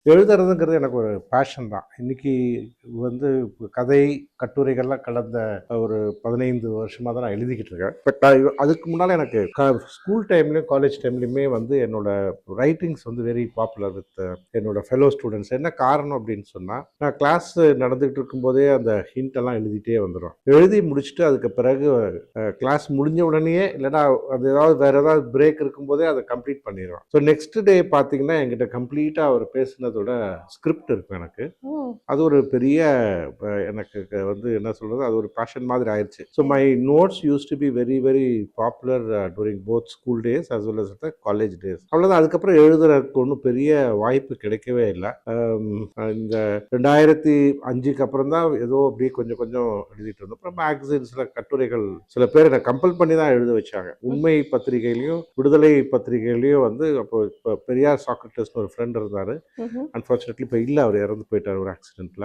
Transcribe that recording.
எழுதுறதுங்கிறது எனக்கு ஒரு பேஷன் தான். இன்னைக்கு வந்து கதை, கட்டுரைகள்லாம் கடந்த ஒரு 15 வருஷமா தான் நான் எழுதிக்கிட்டு இருக்கேன். பட் அதுக்கு முன்னால எனக்கு ஸ்கூல் டைம்லயும், காலேஜ் டைம்லயுமே வந்து என்னோட ரைட்டிங்ஸ் வந்து வெரி பாப்புலர் வித் என்னோட ஃபெலோ ஸ்டூடெண்ட்ஸ். என்ன காரணம் அப்படின்னு சொன்னா, நான் கிளாஸ் நடந்துகிட்டு இருக்கும்போதே அந்த ஹிண்ட் எல்லாம் எழுதிட்டே வந்துடும். எழுதி முடிச்சுட்டு அதுக்கு பிறகு கிளாஸ் முடிஞ்ச உடனேயே இல்லைன்னா அது ஏதாவது வேற ஏதாவது பிரேக் இருக்கும்போதே அதை கம்ப்ளீட் பண்ணிடுவேன். ஸோ நெக்ஸ்ட் டே பார்த்தீங்கன்னா என்கிட்ட கம்ப்ளீட்டா அவர் பேசினதோட ஸ்கிரிப்ட் இருக்கும் எனக்கு. அது ஒரு பெரிய எனக்கு வந்து என்ன சொல்றது, அது ஒரு பேஷன் மாதிரி ஆயிடுச்சு. So my notes used to be very very popular during both school days as well as the college days. அவ்வளோதான். அதுக்கப்புறம் எழுதுறதுக்கு ஒன்றும் பெரிய வாய்ப்பு கிடைக்கவே இல்லை. இந்த 2005க்கு அப்புறம் தான் ஏதோ அப்படியே கொஞ்சம் கொஞ்சம் எழுதிட்டு இருந்தோம். அப்புறம் மேகசின்ஸ்ல கட்டுரைகள் சில பேர் என்னை கம்பல் பண்ணி தான் எழுத வச்சாங்க. உண்மை பத்திரிகையிலையும் விடுதலை பத்திரிகையிலையும் வந்து அப்போ இப்போ பெரியார் சாக்ரட்டிஸ்னு ஒரு ஃப்ரெண்ட் இருந்தார். அன்ஃபார்ச்சுனேட்லி இப்போ இல்லை, அவர் இறந்து போயிட்டார் ஒரு ஆக்சிடென்ட்ல.